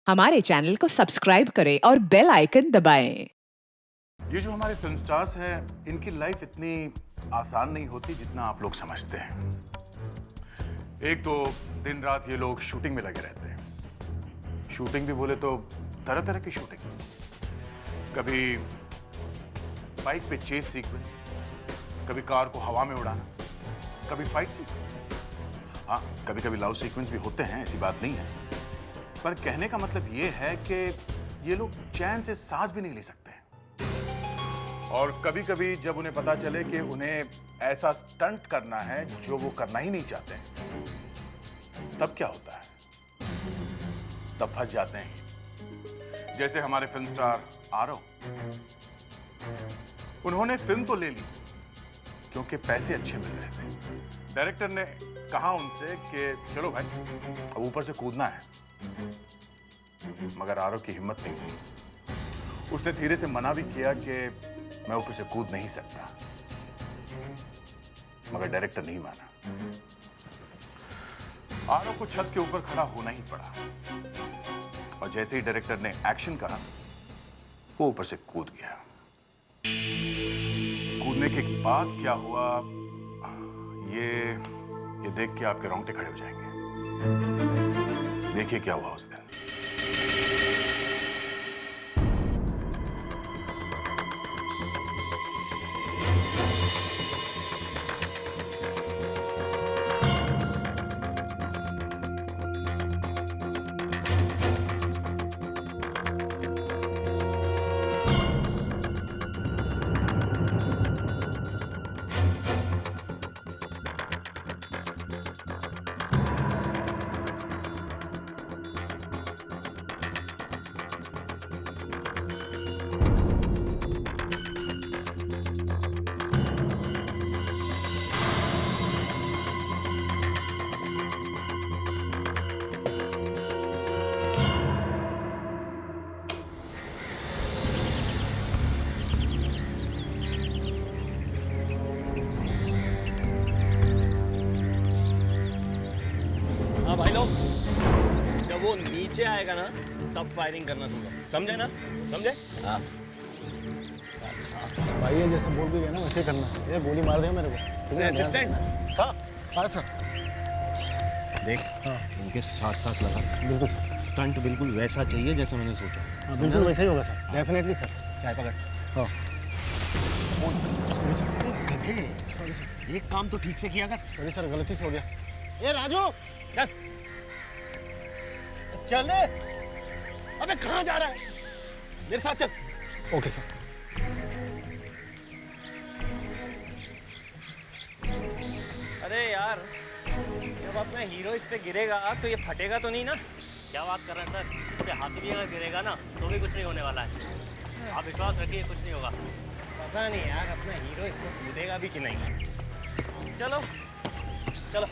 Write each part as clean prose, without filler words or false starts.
हमारे चैनल को सब्सक्राइब करें और बेल आइकन दबाएं। ये जो हमारे फिल्म स्टार्स हैं, इनकी लाइफ इतनी आसान नहीं होती जितना आप लोग समझते हैं। एक तो दिन रात ये लोग शूटिंग में लगे रहते हैं। शूटिंग भी बोले तो तरह तरह की शूटिंग। कभी बाइक पे चेस सीक्वेंस, कभी कार को हवा में उड़ाना, कभी फाइट सीक्वेंस। हाँ, कभी कभी लव सीक्वेंस भी होते हैं, ऐसी बात नहीं है। पर कहने का मतलब ये है कि ये लोग चैन से सांस भी नहीं ले सकते। और कभी कभी जब उन्हें पता चले कि उन्हें ऐसा स्टंट करना है जो वो करना ही नहीं चाहते, तब क्या होता है? तब फंस जाते हैं। जैसे हमारे फिल्म स्टार आरव, उन्होंने फिल्म तो ले ली क्योंकि पैसे अच्छे मिल रहे थे। डायरेक्टर ने कहा उनसे कि चलो भाई, अब ऊपर से कूदना है। मगर आरव की हिम्मत नहीं हुई। उसने धीरे से मना भी किया कि मैं ऊपर से कूद नहीं सकता, मगर डायरेक्टर नहीं माना। आरव को छत के ऊपर खड़ा होना ही पड़ा। और जैसे ही डायरेक्टर ने एक्शन कहा, वो ऊपर से कूद गया। कूदने के बाद क्या हुआ, ये देख के आपके रोंगटे खड़े हो जाएंगे। देखिए क्या हुआ उस दिन। भाई लोग, जब वो नीचे आएगा ना तब फायरिंग करना दूंगा, समझे ना? समझे? हाँ भाई ये जैसे बोल भी गया ना वैसे करना है। ये गोली मार देगा मेरे को। असिस्टेंट सर, सर देख, हाँ उनके साथ साथ लगा। बिल्कुल सर। स्टंट बिल्कुल वैसा चाहिए जैसा मैंने सोचा। हाँ बिल्कुल वैसा ही होगा सर, डेफिनेटली सर। चाय पकड़। हाँ सॉरी सर, एक काम तो ठीक से किया कर। सॉरी सर, गलती से हो गया। ये राजू, चल चल। अबे कहाँ जा रहा है? मेरे साथ चल। Okay sir. अरे यार, जब अपना हीरो इस पे गिरेगा तो ये फटेगा तो नहीं ना? क्या बात कर रहे हैं सर? इस पे हाथ भी अगर गिरेगा ना तो भी कुछ नहीं होने वाला है। आप विश्वास रखिए, कुछ नहीं होगा। पता नहीं यार, अपना हीरो इसको कूदेगा भी कि नहीं। चलो चलो।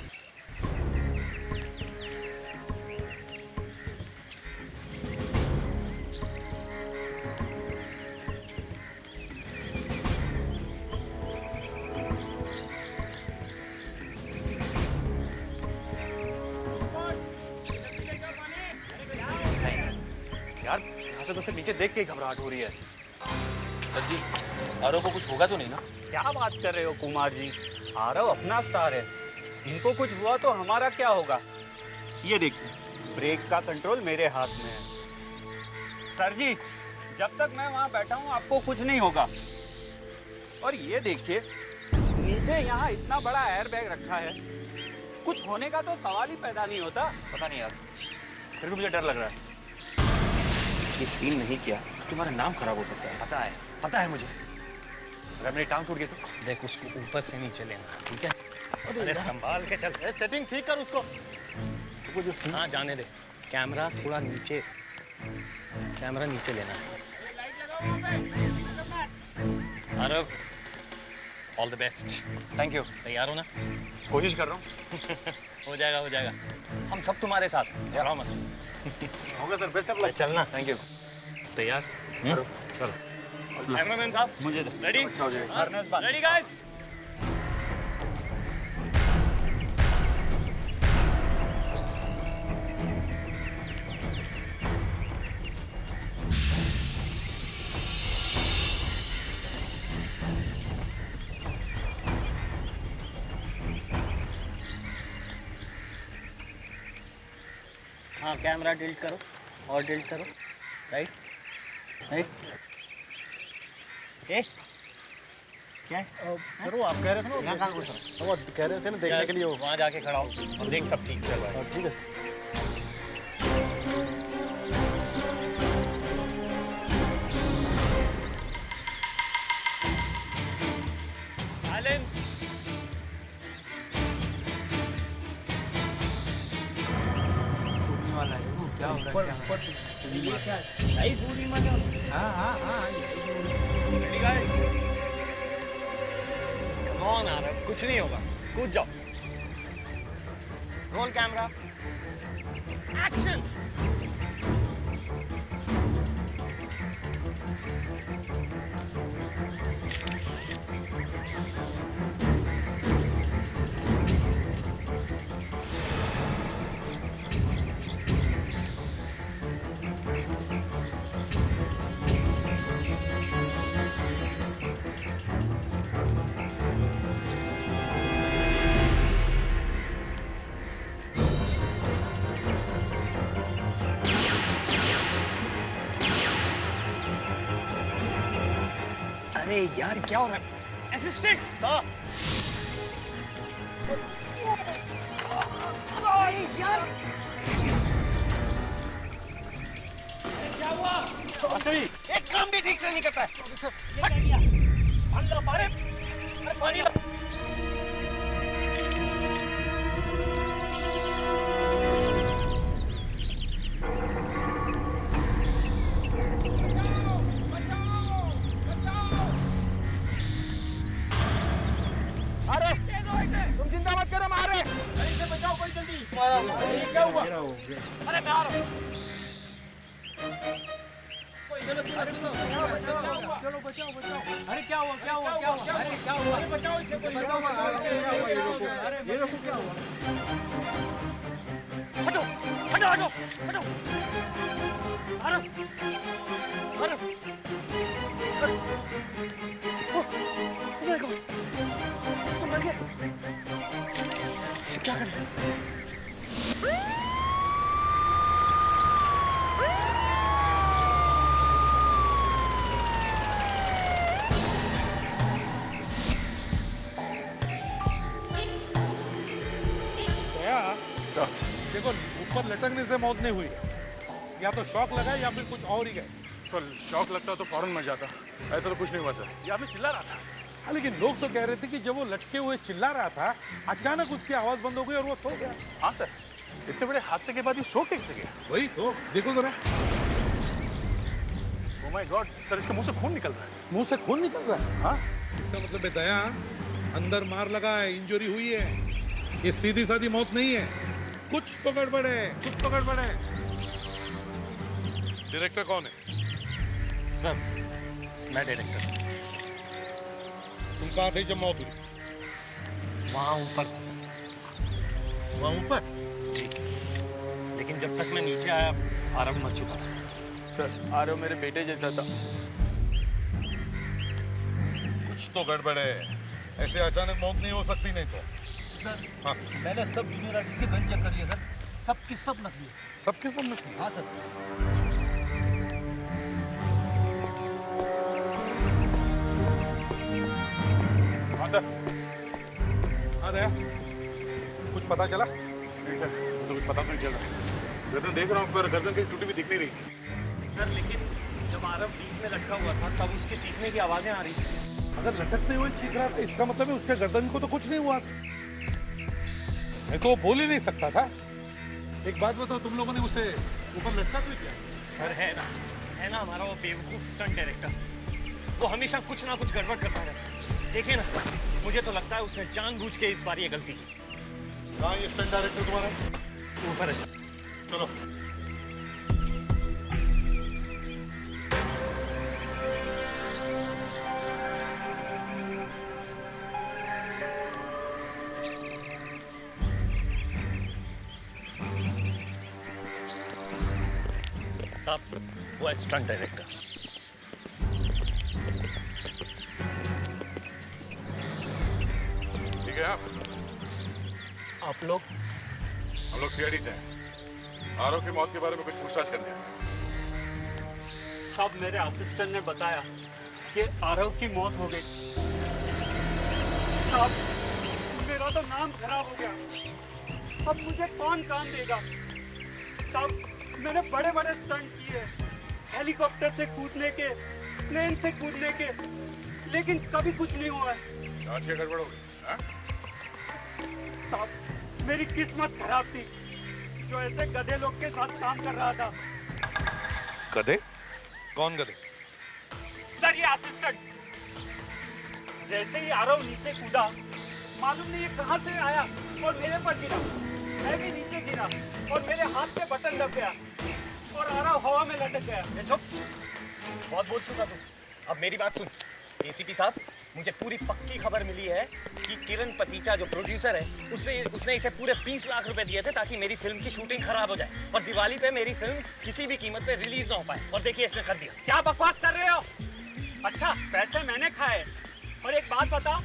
यार यहाँ से तो सिर्फ नीचे देख के ही घबराहट हो रही है। सर जी, आरव को कुछ होगा तो नहीं ना? क्या बात कर रहे हो कुमार जी? आरव अपना स्टार है, इनको कुछ हुआ तो हमारा क्या होगा? ये देखिए, ब्रेक का कंट्रोल मेरे हाथ में है। सर जी, जब तक मैं वहाँ बैठा हूँ आपको कुछ नहीं होगा। और ये देखिए, नीचे यहाँ इतना बड़ा एयर बैग रखा है, कुछ होने का तो सवाल ही पैदा नहीं होता। पता नहीं यार, फिर भी मुझे डर लग रहा है। ये सीन नहीं किया तो तुम्हारा नाम खराब हो सकता है। पता है मुझे। अगर मेरी टांग टूट गई तो? देख, उसको ऊपर से नीचे लेना, ठीक है? अरे संभाल के चल। सेटिंग ठीक कर उसको। वो जो सीन, हाँ जाने दे। कैमरा थोड़ा नीचे, कैमरा नीचे लेना है। Aarav, all the best. Thank you. तैयार हो ना? कोशिश कर रहा हूँ। हो जाएगा, हो जाएगा। हम सब तुम्हारे साथ हैं, डरो मत। होगा सर, बेस्ट ऑफ लक। चलना। Thank you. तैयार? चलो। कैमरामैन साहब, मुझे रेडी? Ready guys? हाँ कैमरा डिलीट करो और डिलीट करो। Right right. ए क्या है? सर वो आप कह रहे थे ना यहाँ कहाँ घुस रहा? वो कह रहे थे ना देखने के लिए वो। वहाँ जाके खड़ा हो और देख सब ठीक चल रहा है। ठीक है सर। साइलेंस। वाला है वो क्या हो रहा है? ये क्या लाइव पूरी मतलब? हाँ रेडी गाइस, कम ऑन आ रहा है, कुछ नहीं होगा, कूद जाओ। Roll camera, action. अरे यार क्या हो रहा है? असिस्टेंट सर यार क्या हुआ? एक काम भी ठीक से नहीं करता है। ये क्या किया? अंदर मारे, अरे पानी ला। तुम चिंता मत करो, मारे इसे बचाओ कोई जल्दी। ये क्या हुआ? अरे मैं आ रहा हूँ। चलो बचाओ। अरे क्या हुआ? अरे क्या हुआ? अरे बचाओ इसे, बचाओ। अरे ये देखो क्या हुआ? हटो। तुम मर गए? क्या कर रहे हो? देखो ऊपर लटकने से मौत नहीं हुई है, या तो शॉक लगा या फिर कुछ और ही गए। सर शॉक लगता तो फौरन मर जाता, ऐसा तो कुछ नहीं हुआ सर। या फिर चिल्ला रहा था। हाँ, लेकिन लोग तो कह रहे थे कि जब वो लटके हुए चिल्ला रहा था अचानक उसकी आवाज बंद हो गई और वो सो गया। हाँ सर, इतने बड़े हादसे के बाद ये सो कैसे गया? वही तो देखो जरा, ओह माय गॉड सर, इसके मुंह से खून निकल रहा है। मुंह से खून निकल रहा है। हाँ इसका मतलब है दया अंदर मार लगा है, इंजरी हुई है, ये सीधी सादी मौत नहीं है, कुछ तो गड़बड़ है। डायरेक्टर कौन है? सर मैं डायरेक्टर। तुम कहाँ थे जब मौत हुई? वहाँ ऊपर। वहाँ ऊपर? जी, लेकिन जब तक मैं नीचे आया आरव मर चुका था। सर आरव मेरे बेटे जैसा था। कुछ तो गड़बड़ है, ऐसे अचानक मौत नहीं हो सकती। नहीं तो सर हाँ, मैंने सब जूनियर आर्टिस्ट के गन चेक कर लिए सर, सबकी सब नकली है। सबके सब नकली। हाँ सर। हाँ सर। हाँ दया, कुछ पता चला? नहीं सर, तो कुछ पता नहीं चल रहा। गर्दन देख रहा हूँ पर गर्दन कहीं टूटी भी दिख नहीं रही। सर लेकिन जब आरव बीच में लटका हुआ था तब उसके चीखने की आवाजें आ रही थी। अगर लटकते हुए चीख रहा था इसका मतलब है उसके गर्दन को तो कुछ नहीं हुआ। मैं तो वो बोल ही नहीं सकता था। एक बात बताओ, तुम लोगों ने उसे ऊपर लटका क्यों किया? सर है ना हमारा वो बेवकूफ स्टंट डायरेक्टर, वो हमेशा कुछ ना कुछ गड़बड़ करता रहता है। देखिए ना, मुझे तो लगता है उसने जानबूझ के इस बार ये गलती की। कहाँ ये स्टंट डायरेक्टर तुम्हारा? ऊपर है सर। चलो। साहब वो है स्टंट डायरेक्टर। ठीक है आप लोग? हम लोग सीआईडी से हैं। आरव की मौत के बारे में कुछ पूछताछ करनी है। सब मेरे असिस्टेंट ने बताया कि आरव की मौत हो गई। साहब, मेरा तो नाम खराब हो गया। अब मुझे कौन काम देगा? साहब, मैंने बड़े बड़े स्टंट किए, हेलीकॉप्टर से कूदने के, प्लेन से कूदने के, लेकिन कभी कुछ नहीं हुआ है। जांच क्या गड़बड़ हो गई? हाँ? साहब, मेरी किस्मत खराब थी जो ऐसे गधे लोग के साथ काम कर रहा था। गधे? कौन गधे? सर, ये असिस्टेंट। जैसे ही आरव नीचे कूदा, मालूम नहीं ये कहां से आया और मेरे पर गिरा। मैं भी नीचे गिरा और मेरे हाथ पे बटन दब गया और आरव हवा में लटक गया। चुप, बहुत बोल चुका तू। अब मेरी बात सुन। एसीपी साहब, मुझे पूरी पक्की खबर मिली है कि किरण पतीचा जो प्रोड्यूसर है उसने इसे पूरे 20 लाख रुपए दिए थे ताकि मेरी फिल्म की शूटिंग खराब हो जाए और दिवाली पे मेरी फिल्म किसी भी कीमत पे रिलीज ना हो पाए। और देखिए इसने कर दिया। क्या बकवास कर रहे हो? अच्छा, पैसे मैंने खाए। और एक बात बताओ,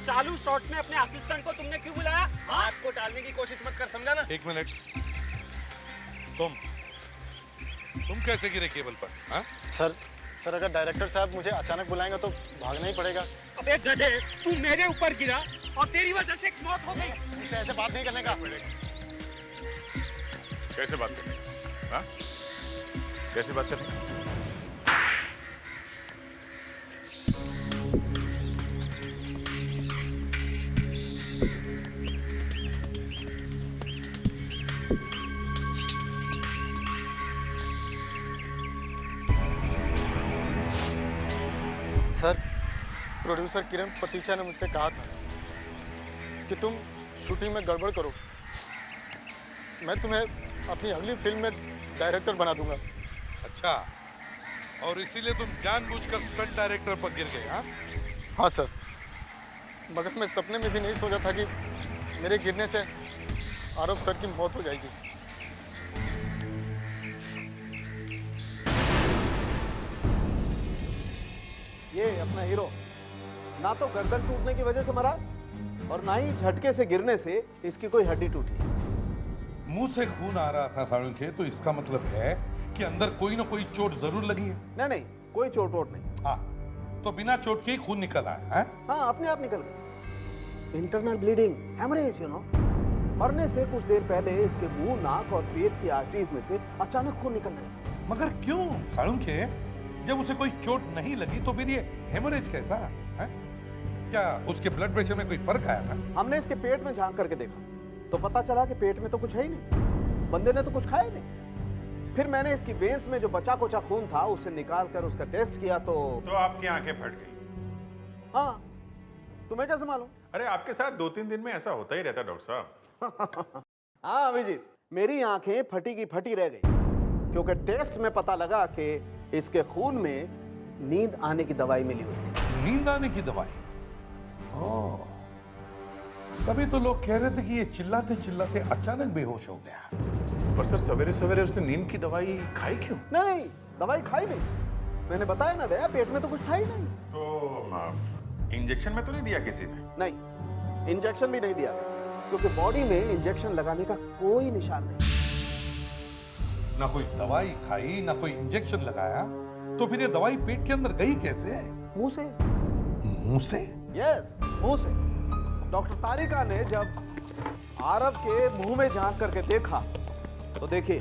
चालू शॉट में अपने असिस्टेंट को तुमने क्यों बुलाया? हाथ को टालने की कोशिश मत कर, समझा ना? एक मिनट, तुम कैसे गिरे केबल पर? हाँ? सर अगर डायरेक्टर साहब मुझे अचानक बुलाएंगे तो भागना ही पड़ेगा। अबे गधे, तू मेरे ऊपर गिरा और तेरी वजह से एक मौत हो गई। मुझसे ऐसे बात नहीं करने का। कैसे बात करनी? हाँ? कैसे बात करनी? सर, प्रोड्यूसर किरण पतीचा ने मुझसे कहा था कि तुम शूटिंग में गड़बड़ करो, मैं तुम्हें अपनी अगली फिल्म में डायरेक्टर बना दूंगा। अच्छा, और इसीलिए तुम जानबूझकर स्टंट डायरेक्टर पर गिर गए? हाँ? हाँ सर, मगर मैं सपने में भी नहीं सोचा था कि मेरे गिरने से आरव सर की मौत हो जाएगी। ये अपना हीरो ना तो गर्दन टूटने की वजह से मरा और ना ही झटके से गिरने से इसकी कोई हड्डी टूटी। मुंह से खून आ रहा था साळुंखे, तो इसका मतलब है कि अंदर कोई ना कोई चोट जरूर लगी है। नहीं, कोई चोट वोट नहीं। हाँ, तो बिना चोट के ही खून निकल आया है? हाँ, अपने आप निकल गया। Internal bleeding, haemorrhage, you know. मरने से कुछ देर पहले इसके मुंह, नाक और पेट की आर्टरीज में से अचानक खून निकलने लगा। मगर क्यों साळुंखे? जब उसे कोई चोट नहीं लगी तो फिर ये हेमरेज कैसा है? क्या उसके ब्लड प्रेशर में कोई फर्क आया था? हमने इसके पेट में झांक करके देखा तो पता चला कि पेट में तो कुछ है ही नहीं, बंदे ने तो कुछ खाया ही नहीं। फिर मैंने इसकी वेन्स में जो बचा कुचा खून था उसे निकाल कर उसका टेस्ट किया तो आपकी आंखें फट गई? हाँ, तुम्हें कैसे मालूम? अरे आपके साथ 2-3 दिन में ऐसा होता ही रहता है डॉक्टर साहब। हाँ अभिजीत, मेरी आंखें फटी की फटी रह गई क्योंकि टेस्ट में पता लगा कि इसके खून में नींद आने की दवाई मिली हुई थी। नींद आने की दवाई? ओह, तभी तो लोग कह रहे थे कि ये चिल्लाते चिल्लाते अचानक बेहोश हो गया। पर सर, सवेरे सवेरे उसने नींद की दवाई खाई क्यों? नहीं, दवाई खाई नहीं। मैंने बताया ना दया, पेट में तो कुछ था ही नहीं। तो इंजेक्शन में तो नहीं दिया किसी ने? नहीं, इंजेक्शन भी नहीं दिया क्योंकि बॉडी में इंजेक्शन लगाने का कोई निशान नहीं। ना कोई दवाई खाई, ना कोई इंजेक्शन लगाया, तो फिर ये दवाई पेट के अंदर गई कैसे? मुंह से। मुंह से? यस, मुंह से। डॉक्टर तारिका ने जब आरव के मुंह में झांक करके देखा तो देखिए,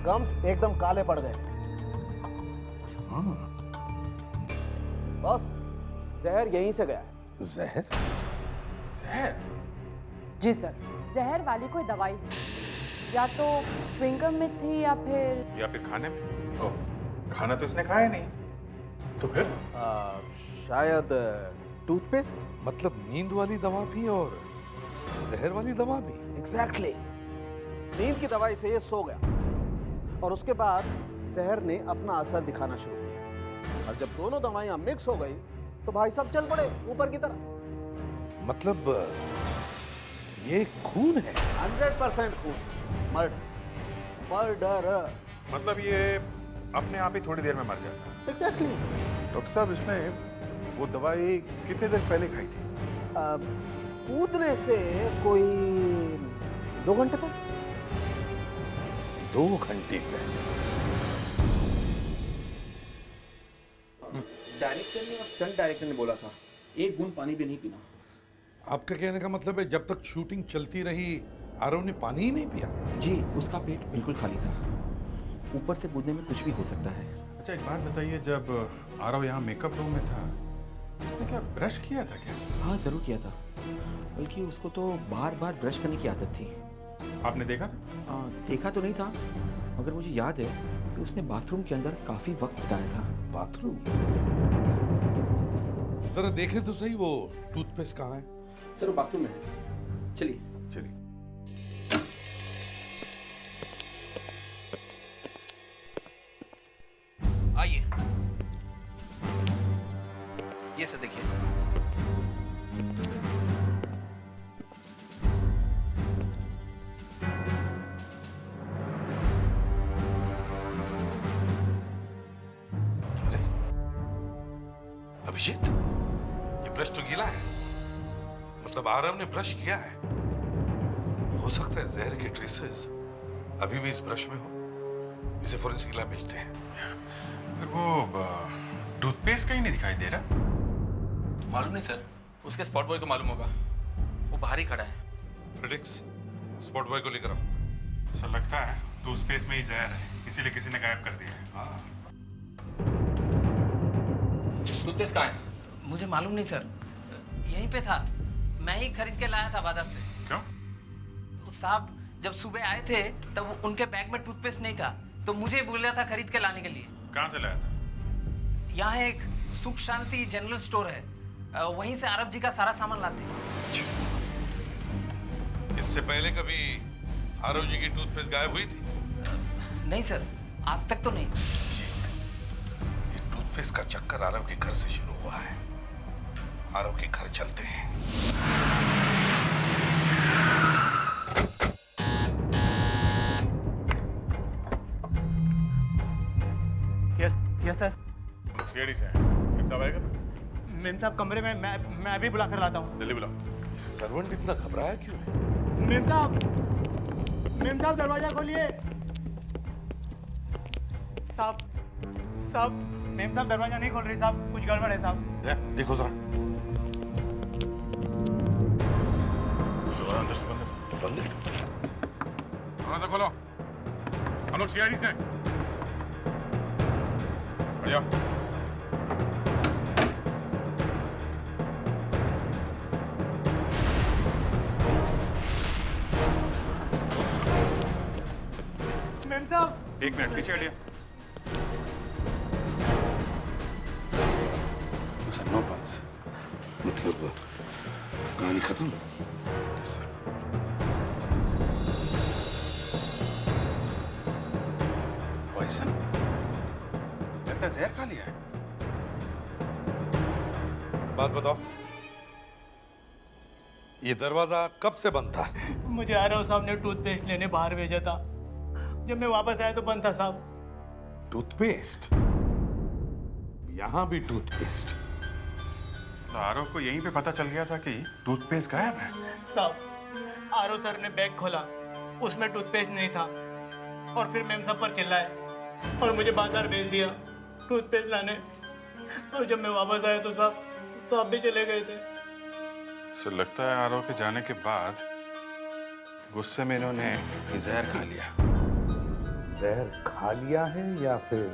गम्स एकदम काले पड़ गए। बस जहर यहीं से गया है। जहर? जहर? जी सर, जहर वाली कोई दवाई या तो च्युइंगम में थी या फिर खाने में? ओह, खाना तो इसने खाया नहीं। तो फिर? शायद टूथपेस्ट। मतलब नींद वाली दवा भी और जहर वाली दवा भी? एग्जैक्टली। नींद की दवाई से ये सो गया और उसके बाद जहर ने अपना असर दिखाना शुरू किया और जब दोनों दवाइयां मिक्स हो गई तो भाई साहब चल पड़े ऊपर की तरफ। मतलब ये खून है? 100% खून। मर्डर। मतलब ये अपने आप ही थोड़ी देर में मर जाता? एग्जैक्टली। डॉक्टर साहब, इसने वो दवाई कितने देर पहले खाई थी? कूदने से कोई 2 घंटे तक? 2 घंटे पहले डायरेक्टर ने और स्टंट डायरेक्टर ने बोला था एक बूंद पानी भी नहीं पीना। आपका कहने का मतलब है जब तक शूटिंग चलती रही आरव ने पानी ही नहीं पिया? जी, उसका पेट बिल्कुल खाली था। ऊपर से कूदने में कुछ भी हो सकता है। अच्छा एक बात बताइए, जब आरव यहाँ मेकअप रूम में था उसने क्या ब्रश किया था क्या? हाँ, जरूर किया था। बल्कि उसको तो बार बार ब्रश करने की आदत थी। आपने देखा था? देखा तो नहीं था, मगर मुझे याद है कि उसने बाथरूम के अंदर काफी वक्त बिताया था। बाथरूम? जरा देखे तो सही वो टूथपेस्ट कहाँ है? सर वो बाथरूम में है, चलिए। चलिए। आइए, ये से देखिए। अरे अभिजीत, ये ब्रश तो गीला है, मतलब आरव ने ब्रश किया है। हो सकता है जहर के ट्रेसेस अभी भी इस ब्रश में हो। इसे फोरेंसिक लैब भेजते हैं। फिर वो टूथपेस्ट कहीं नहीं दिखाई दे रहा। मालूम नहीं सर, उसके स्पॉट बॉय को मालूम होगा, वो बाहर ही खड़ा है। फ्रेडिक्स, स्पॉट बॉय को लेकर आओ। सर लगता है टूथपेस्ट में ही जहर है, इसीलिए किसी ने गायब कर दिया है। हाँ। टूथपेस्ट कहाँ है? मुझे मालूम नहीं सर, यहीं पे था। मैं ही खरीद के लाया था बाजार से। क्यों? उस साहब जब सुबह आए थे तब उनके बैग में टूथपेस्ट नहीं था, तो मुझे बोला था खरीद के लाने के लिए। कहाँ से लाया था? यहाँ एक सुख शांति जनरल स्टोर है, वहीं से आरव जी का सारा सामान लाते हैं। इससे पहले कभी आरव जी की टूथपेस्ट गायब हुई थी? नहीं सर, आज तक तो नहीं। ये टूथपेस्ट का चक्कर आरव के घर से शुरू हुआ है। आरव के घर चलते हैं। Yes sir. सीआईडी से हैं। साहब आएगा? मेम साहब कमरे में, मैं अभी बुला कर लाता हूँ। जल्दी बुलाओ। सर्वेंट इतना घबराया क्यों है? मेम साहब दरवाजा खोलिए। साहब मेम साहब दरवाजा नहीं खोल रही साहब, कुछ गड़बड़ है साहब। देखो जरा। दोबारा अंदर से बंद है। दरवाजा खोलो। हम लोग सीआईडी से हैं। बढ़िया। मेम साहब। 1 मिनट पीछे हटिए। No pulse. मतलब कहानी खत्म? पॉइजन? लगता है जहर खा लिया है। बात बताओ, ये दरवाजा कब से बंद था? मुझे आरव साहब ने टूथपेस्ट लेने बाहर भेजा था। जब मैं वापस आया तो बंद था साहब। टूथपेस्ट? यहां भी टूथपेस्ट? आरव को यहीं पे पता चल गया था कि टूथपेस्ट गायब है। साहब आरव सर ने बैग खोला, उसमें टूथपेस्ट नहीं था, और फिर मेम साहब पर चिल्लाए और मुझे बाजार भेज दिया टूथपेस्ट लाने। और जब मैं वापस आया तो साहब तो आप भी चले गए थे। सो लगता है आरव के जाने के बाद गुस्से में इन्होंने ये जहर खा लिया। जहर खा लिया है या फिर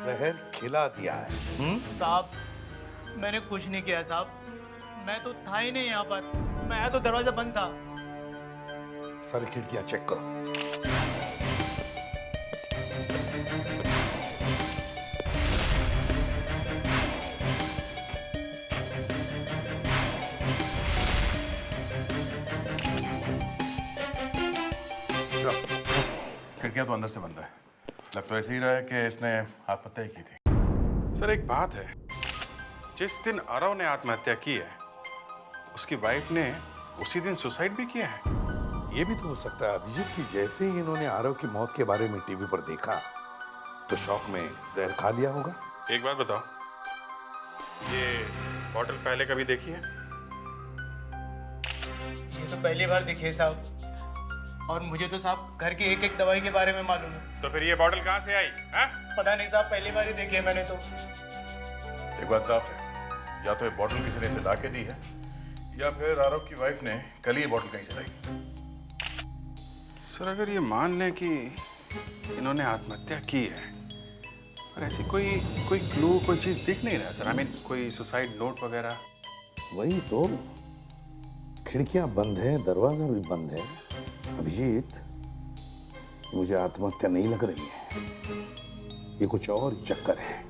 जहर खिला दिया है? साहब मैंने कुछ नहीं किया साहब, मैं तो था ही नहीं यहाँ पर। मैं आया तो दरवाजा बंद था। सारी खिड़कियां चेक करो। खिड़कियां तो अंदर से बंद है। लग तो ऐसे ही रहा है कि इसने आत्महत्या ही की थी। सर एक बात है, जिस दिन आरव ने आत्महत्या की है उसकी वाइफ ने उसी दिन सुसाइड भी किया है। ये भी तो हो सकता है अभिजीत की जैसे ही इन्होंने आरव की मौत के बारे में टीवी पर देखा तो शौक में जहर खा लिया होगा। एक बात बताओ, ये बॉटल पहले कभी देखी है? ये तो पहली बार दिखे साहब, और मुझे तो साहब घर की एक एक दवाई के बारे में मालूम है। तो फिर ये बॉटल कहाँ से आई? हाँ? पता नहीं साहब, पहली बार ही देखी है मैंने तो। एक बात साफ है, या तो ये बॉटल किसी ने इसे ला के दी है, या फिर आरव की वाइफ ने कल ही ये बॉटल कहीं से लाई। सर अगर ये मान लें कि इन्होंने आत्महत्या की है, और ऐसी कोई क्लू, कोई चीज दिख नहीं रहा सर। आई मीन कोई सुसाइड नोट वगैरह। वही तो, खिड़कियां बंद है, दरवाजा भी बंद है। अभिजीत, मुझे आत्महत्या नहीं लग रही है, ये कुछ और चक्कर है।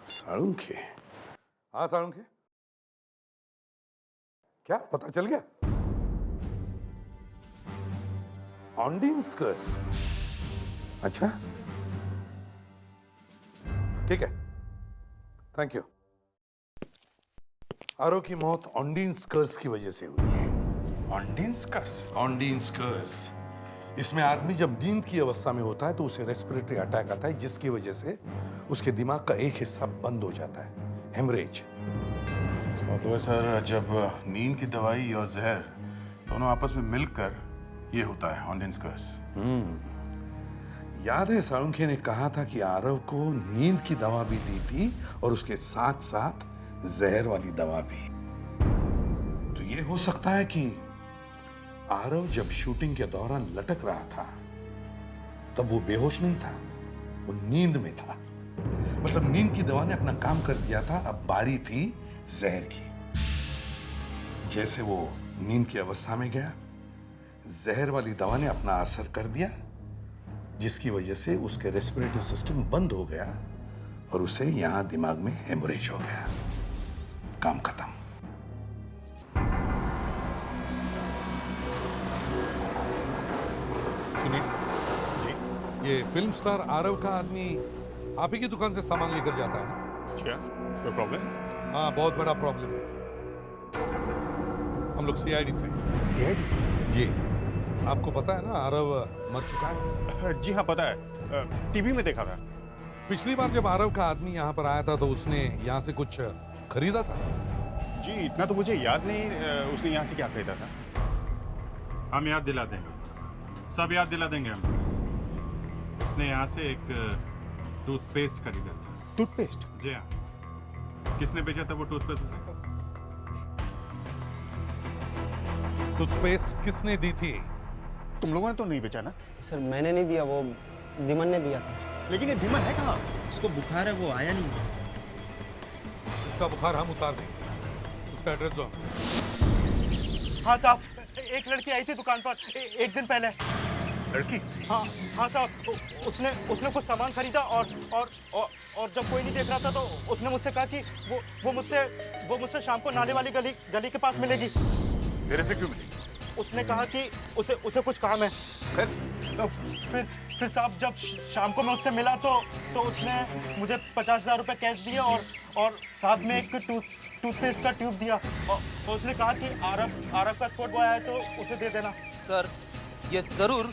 साळुंखे? हाँ साळुंखे, क्या पता चल गया? ऑन्डीन स्कर्स? अच्छा ठीक है, थैंक यू। आरव की मौत ऑन्डीन स्कर्स की वजह से हुई है। ऑन्डीन स्कर्स? ऑन्डीन स्कर्स, इसमें आदमी जब नींद की अवस्था में होता है तो उसे रेस्पिरेटरी अटैक आता है, जिसकी वजह से उसके दिमाग का एक हिस्सा बंद हो जाता है, हेमरेज। मतलब सर, जब नींद की दवाई और जहर दोनों आपस में मिलकर ये होता है ऑन्डीन स्कर्स। याद है साळुंखे ने कहा था कि आरव को नींद की दवा भी दी थी और उसके साथ साथ जहर वाली दवा भी। तो ये हो सकता है कि आरव जब शूटिंग के दौरान लटक रहा था तब वो बेहोश नहीं था, वो नींद में था। मतलब नींद की दवा ने अपना काम कर दिया था, अब बारी थी जहर की। जैसे वो नींद की अवस्था में गया, जहर वाली दवा ने अपना असर कर दिया, जिसकी वजह से उसके रेस्पिरेटरी सिस्टम बंद हो गया और उसे यहां दिमाग में हेमरेज हो गया। काम खत्म। सुनिए जी, ये फिल्म स्टार आरव का आदमी आप ही की दुकान से सामान लेकर जाता है ना? क्या कोई प्रॉब्लम? हाँ, बहुत बड़ा प्रॉब्लम है। हम लोग सीआईडी से। सीआईडी? जी, आपको पता है ना आरव मर चुका है? जी हाँ पता है, टीवी में देखा था। पिछली बार जब आरव का आदमी यहाँ पर आया था तो उसने यहाँ से कुछ खरीदा था? जी इतना तो मुझे याद नहीं, उसने यहाँ से क्या खरीदा था। हम याद दिला देंगे, सब याद दिला देंगे हम। उसने यहाँ से एक टूथपेस्ट खरीदा था। टूथपेस्ट? जी हाँ। किसने बेचा था वो टूथपेस्ट उसे? टूथपेस्ट किसने दी थी? तुम लोगों ने तो नहीं बेचा ना? सर मैंने नहीं दिया, वो धीमन ने दिया था। लेकिन ये धीमन है कहाँ? उसको बुखार है, वो आया नहीं। उसका बुखार हम उतार देंगे, उसका एड्रेस दो। हाँ साहब, एक लड़की आई थी दुकान पर एक दिन पहले। लड़की? हाँ हाँ साहब, उसने कुछ सामान खरीदा और जब कोई नहीं देख रहा था तो उसने मुझसे कहा कि वो मुझसे शाम को नाले वाली गली के पास मिलेगी। मेरे से क्यों मिली? उसने कहा कि उसे कुछ काम है। फिर साहब जब शाम को मैं उससे मिला तो उसने मुझे 50,000 रुपये कैश दिए और साथ में एक टूथपेस्ट का ट्यूब दिया और उसने कहा कि आरव का स्पॉट बॉय आया तो उसे दे देना। सर ये जरूर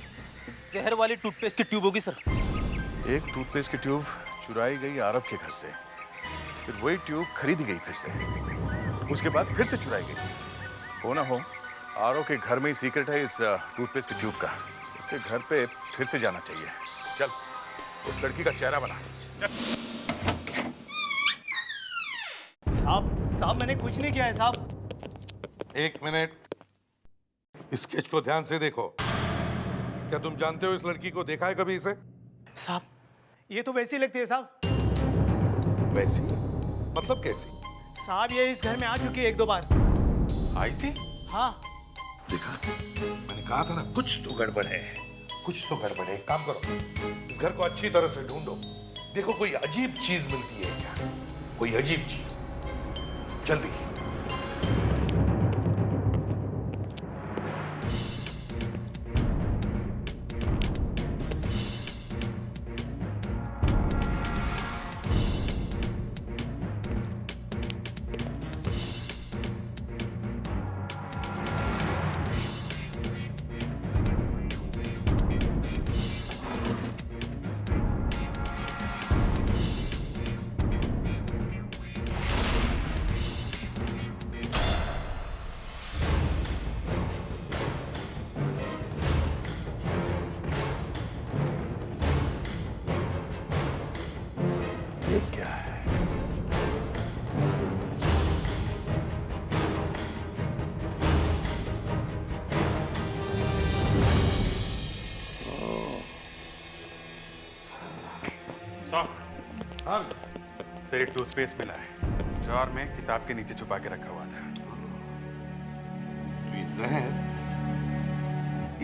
जहर वाली टूथपेस्ट की ट्यूब होगी सर। एक टूथपेस्ट की ट्यूब चुराई गई आरव के घर से, फिर वही ट्यूब खरीदी गई फिर से, उसके बाद फिर से चुराई गई। हो ना हो, आरव के घर में ही सीक्रेट है इस टूथपेस्ट की ट्यूब का। उसके घर पे फिर से जाना चाहिए। चल, उस लड़की का चेहरा बना। साहब मैंने कुछ नहीं किया है साहब। एक मिनट, स्केच को ध्यान से देखो। क्या तुम जानते हो इस लड़की को? देखा है कभी इसे? साहब ये तो वैसी लगती है साहब। वैसी? मतलब कैसी? साहब ये इस घर में आ चुकी है 1-2 बार। आई थी? हाँ। देखा, मैंने कहा था ना कुछ तो गड़बड़ है, कुछ तो गड़बड़ है। एक काम करो, इस घर को अच्छी तरह से ढूंढो, देखो कोई अजीब चीज मिलती है क्या, कोई अजीब चीज। जल्दी। सर, एक टूथपेस्ट मिला है, ड्रॉअर में किताब के नीचे छुपा के रखा हुआ था। ये जहर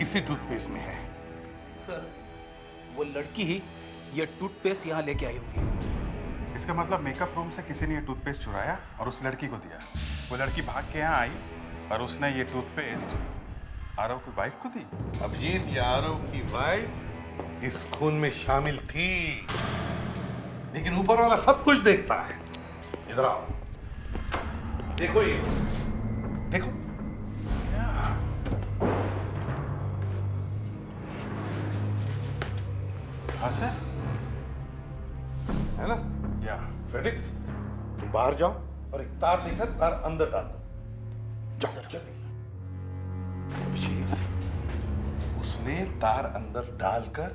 इसी टूथपेस्ट में है। सर, वो लड़की ही ये टूथपेस्ट यहाँ लेके आई होगी। इसका मतलब मेकअप रूम से किसी ने ये टूथपेस्ट चुराया और उस लड़की को दिया। वो लड़की भाग के यहाँ आई और उसने ये टूथपेस्ट आरव की वाइफ को दी। अभिजीत, ये आरव की वाइफ इस खून में शामिल थी, लेकिन ऊपर वाला सब कुछ देखता है। इधर आओ, देखो ये, देखो। हाँ सर, है ना? या फेडिक्स, तुम बाहर जाओ और एक तार लेकर तार अंदर डाल दो। जाओ जल्दी। उसने तार अंदर डालकर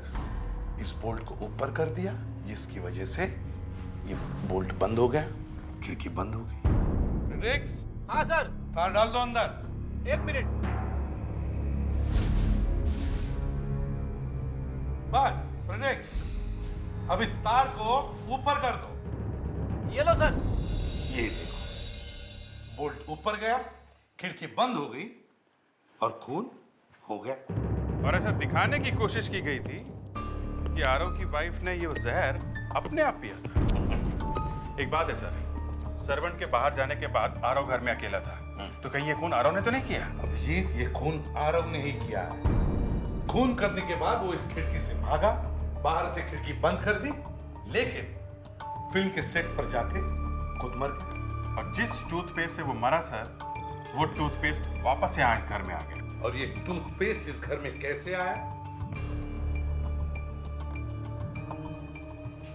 इस बोल्ट को ऊपर कर दिया, जिसकी वजह से ये बोल्ट बंद हो गया, खिड़की बंद हो गई। फेडिक्स, हाँ सर। तार डाल दो अंदर। 1 मिनट। बस फेडिक्स, अब इस तार को ऊपर कर दो। ये लो सर। ये देखो, बोल्ट ऊपर गया, खिड़की बंद हो गई और खून हो गया। और ऐसा दिखाने की कोशिश की गई थी कि आरव की वाइफ ने ये जहर अपने आप पिया था। एक बात है सर, सर्वेंट के बाहर जाने के बाद आरव घर में अकेला था, तो कहीं ये खून आरव ने तो नहीं किया? अभिजीत, ये खून आरव ने ही किया है। खून करने के बाद वो इस खिड़की से भागा, बाहर से खिड़की बंद कर दी, लेकिन फिल्म के सेट पर जाके खुद मर गया। और जिस टूथपेस्ट से वो मरा सर, वो टूथपेस्ट वापस यहाँ इस घर में आ गया। और ये टूथपेस्ट इस घर में कैसे आया?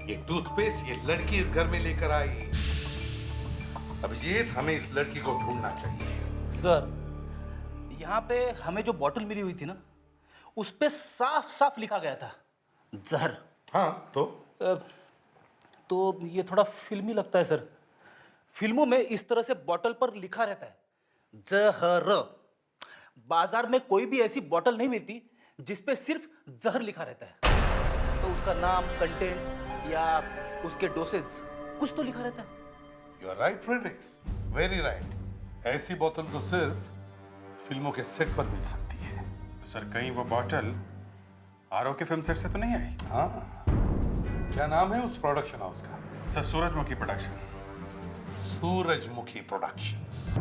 ये टूथपेस्ट ये लड़की इस घर में लेकर आई। अभिजीत, हमें इस लड़की को ढूंढना चाहिए। सर, यहाँ पे हमें जो बॉटल मिली हुई थी ना, उस पे साफ साफ लिखा गया था जहर। हाँ, तो ये थोड़ा फिल्मी लगता है सर। फिल्मों में इस तरह से बॉटल पर लिखा रहता है जहर। बाजार में कोई भी ऐसी बॉटल नहीं मिलती जिस पे सिर्फ जहर लिखा रहता है। तो उसका नाम, कंटेंट या उसके डोसेज कुछ तो लिखा रहता है। You are right Fredericks, very right. ऐसी बोतल तो सिर्फ फिल्मों के सेट पर मिल सकती है। सर, कहीं वो बॉटल आरव के फिल्म सेट से तो नहीं आई? हाँ, क्या नाम है उस प्रोडक्शन हाउस का? सर, सूरजमुखी प्रोडक्शन। सूरजमुखी प्रोडक्शंस।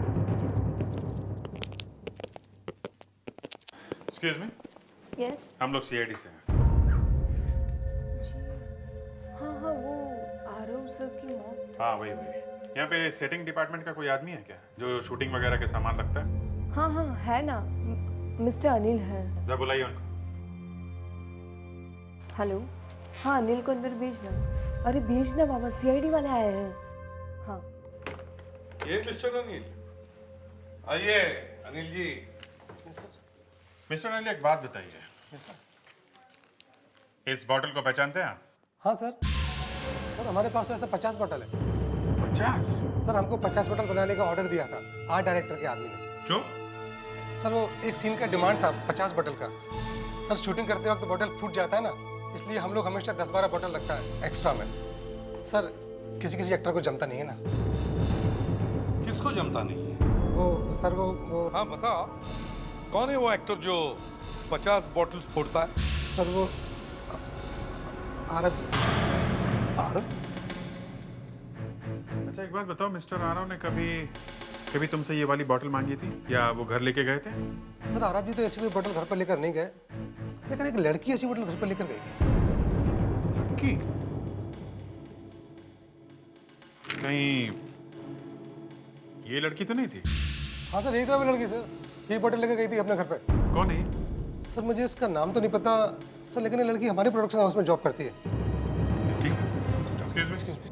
Excuse me. यस। हम लोग सीआईडी से हैं। हाँ हाँ, वो आरव सर की मौत। हाँ, वही। यहाँ पे सेटिंग डिपार्टमेंट का कोई आदमी है क्या, जो शूटिंग वगैरह के सामान रखता है? हाँ हाँ, है ना, मिस्टर अनिल है। जरा बुलाइए उनको। हेलो। हाँ, अनिल को अंदर भेजना। अरे भेजना बाबा, सीआईडी वाले आए हैं। हाँ। ये मिस्टर अनिल, आइए। अनिल जी। मिस्टर अनिल, एक बात बताइए, इस बॉटल को पहचानते हैं आप? हाँ सर। सर, हमारे पास तो ऐसा 50 बोतल है। 50? सर, हमको 50 बोतल बनाने का ऑर्डर दिया था आर्ट डायरेक्टर के आदमी ने। क्यों? सर, वो एक सीन का डिमांड था 50 बोतल का। सर, शूटिंग करते वक्त बोतल फूट जाता है ना, इसलिए हम लोग हमेशा 10-12 बोतल रखता है एक्स्ट्रा में। सर, किसी किसी एक्टर को जमता नहीं है ना। किसको जमता नहीं है? वो सर, वो हाँ बताओ, कौन है वो एक्टर जो 50 बॉटल्स फोड़ता है? सर, वो आरव। आरव? अच्छा, एक बात बताओ, मिस्टर आरव ने कभी तुमसे ये वाली बॉटल मांगी थी या वो घर लेके गए थे? सर, आरव जी तो ऐसी कोई बोतल घर पर लेकर नहीं गए, लेकिन एक लड़की ऐसी बोतल घर पर लेकर गई थी। लड़की? कहीं ये लड़की तो नहीं थी? हाँ सर, यही तो है वो लड़की सर, यही बोतल लेकर गई थी अपने घर पे। कौन है? सर, मुझे इसका नाम तो नहीं पता सर, लेकिन ये लड़की हमारे प्रोडक्शन हाउस में जॉब करती है। Excuse me.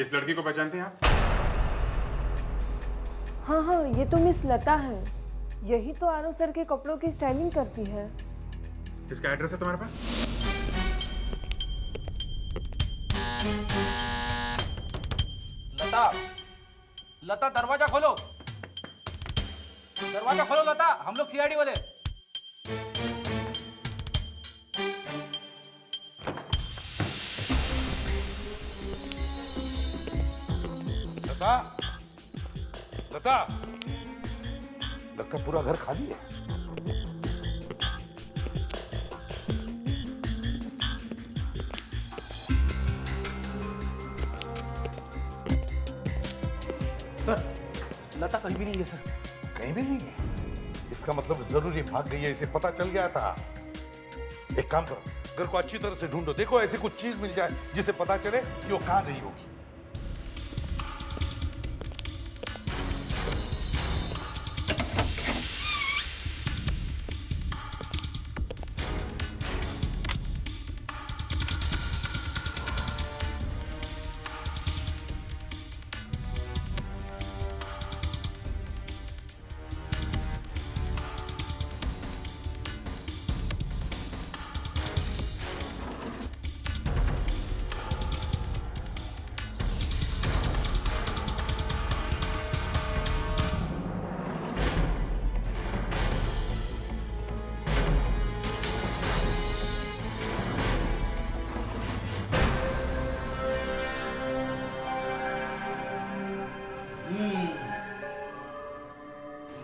इस लड़की को पहचानते हैं आप? हाँ हाँ, ये तो मिस लता है। यही तो आरव सर के कपड़ों की स्टाइलिंग करती है। इसका एड्रेस है तुम्हारे पास? लता, दरवाजा खोलो। दरवाजा खोलो लता, हम लोग सीआईडी वाले। लता, लता, लगता पूरा घर खाली है। सर लता कहीं भी नहीं है सर। कहीं भी नहीं है? इसका मतलब जरूर ये भाग गई है, इसे पता चल गया था। एक काम करो, घर को अच्छी तरह से ढूंढो, देखो ऐसी कुछ चीज मिल जाए जिसे पता चले कि वो कहां गई होगी।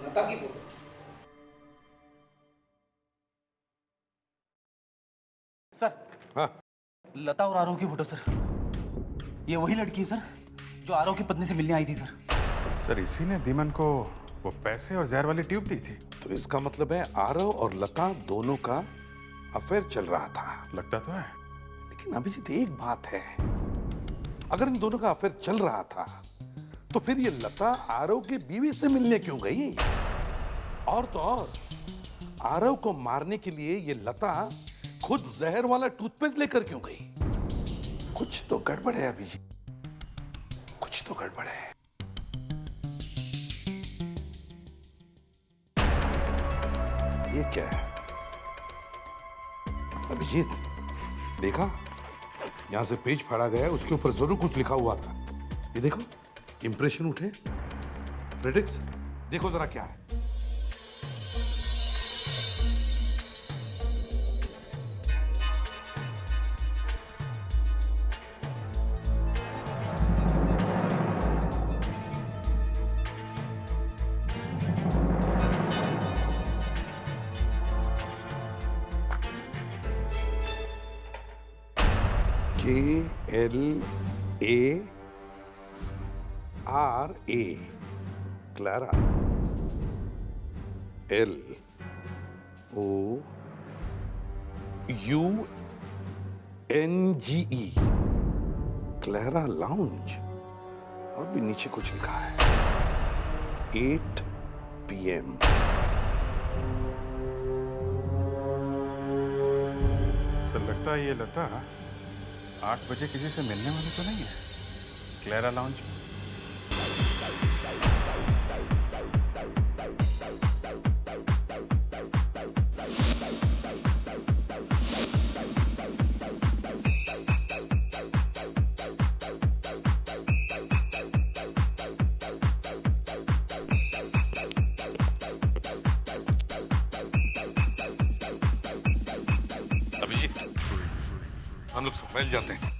लता की फोटो। सर हाँ, लता और आरव की फोटो सर। ये वही लड़की है सर जो आरव की पत्नी से मिलने आई थी सर। सर इसी ने दीमन को वो पैसे और जहर वाली ट्यूब दी थी। तो इसका मतलब है आरव और लता दोनों का अफेयर चल रहा था। लगता तो है। लेकिन अभिजीत एक बात है, अगर इन दोनों का अफेयर चल रहा था तो फिर ये लता आरव की बीवी से मिलने क्यों गई? और तो और आरव को मारने के लिए ये लता खुद जहर वाला टूथपेस्ट लेकर क्यों गई? कुछ तो गड़बड़ है अभिजीत, कुछ तो गड़बड़ है। ये क्या है अभिजीत? देखा, यहां से पेज फाड़ा गया है, उसके ऊपर जरूर कुछ लिखा हुआ था। ये देखो, इंप्रेशन उठे। फ्रेडिक्स, देखो जरा क्या है। KLARA, Clara. LOUNGE, Clara lounge. और भी नीचे कुछ लिखा है, 8 PM। सर लगता है ये लता 8 बजे किसी से मिलने वाली तो नहीं है क्लेरा लाउंज में। अभिजीत, हम लोग सब मिल जाते हैं।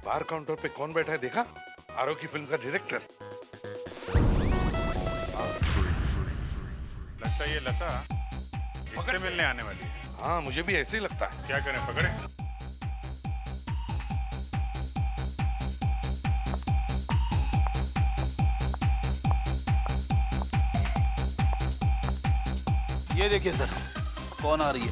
बार काउंटर पे कौन बैठा है देखा? आरव की फिल्म का डायरेक्टर। लगता है ये लता इससे मिलने आने वाली है। हाँ, मुझे भी ऐसे ही लगता है। क्या करें, पकड़े? ये देखिए सर कौन आ रही है।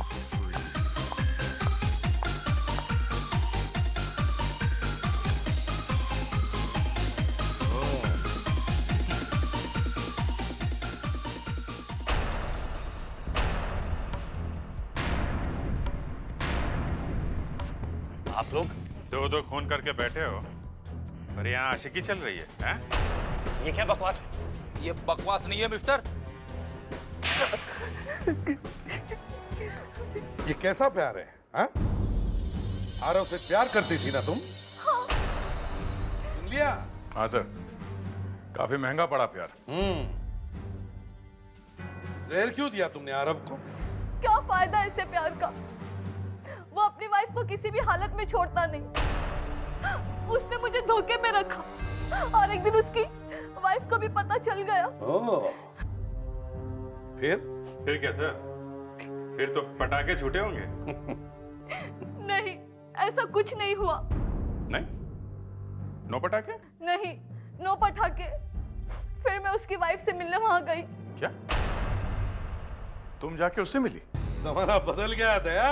आप लोग दो खून करके बैठे हो और यहाँ आशिकी चल रही है, हैं? ये क्या बकवास है? ये बकवास नहीं है मिस्टर। ये कैसा प्यार है? हाँ? आरव से प्यार करती थी ना तुम? सुन लिया? हाँ सर, काफी महंगा पड़ा प्यार। जहर क्यों दिया तुमने आरव को? क्या फायदा इससे प्यार का? वो अपनी वाइफ को किसी भी हालत में छोड़ता नहीं। उसने मुझे धोखे में रखा और एक दिन उसकी वाइफ को भी पता चल गया। फिर क्या सर? फिर तो पटाखे छूटे होंगे। नहीं, ऐसा कुछ नहीं हुआ। नहीं? नो पटाखे? नहीं, नो पटाखे। फिर मैं उसकी वाइफ से मिलने वहां गई। क्या? तुम जाके उससे मिली? जमाना बदल गया दया,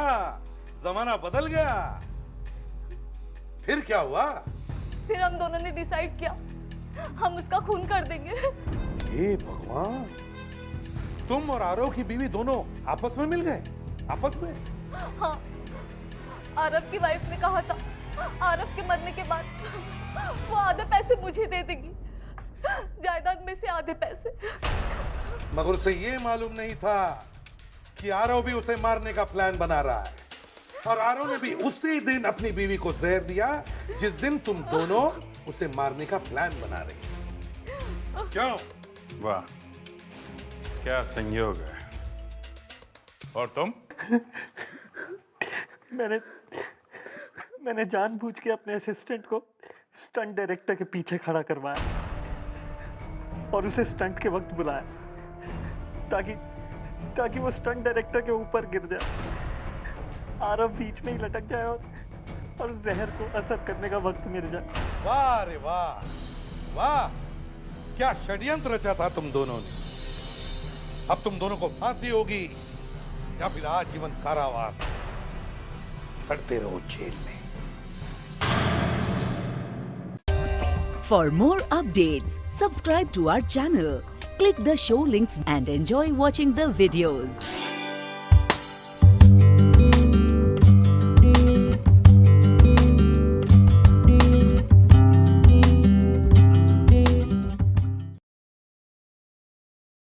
जमाना बदल गया। फिर क्या हुआ? फिर हम दोनों ने डिसाइड किया हम उसका खून कर देंगे। हे भगवान, तुम और आरव की बीवी दोनों आपस में मिल गए? आपस में? हाँ, आरव की वाइफ ने कहा था आरव के मरने के बाद वो आधे पैसे मुझे दे देगी, जायदाद में से आधे पैसे। मगर उसे ये मालूम नहीं था कि आरव भी उसे मारने का प्लान बना रहा है, और आरव ने भी उसी दिन अपनी बीवी को जहर दिया जिस दिन तुम दोनों उसे मारने का प्लान बना रही। क्यों? वाह, क्या संयोग है। और तुम? मैंने जानबूझ के अपने असिस्टेंट को स्टंट डायरेक्टर के पीछे खड़ा करवाया और उसे स्टंट के वक्त बुलाया ताकि वो स्टंट डायरेक्टर के ऊपर गिर जाए, आरव बीच में ही लटक जाए और जहर को असर करने का वक्त मिल जाए। वाह रे वाह, वाह, क्या षड्यंत्र रचा था तुम दोनों ने। अब तुम दोनों को फांसी होगी या फिर आजीवन कारावास, सड़ते रहो जेल में। For more updates, subscribe to our channel, click the show links and enjoy watching the videos.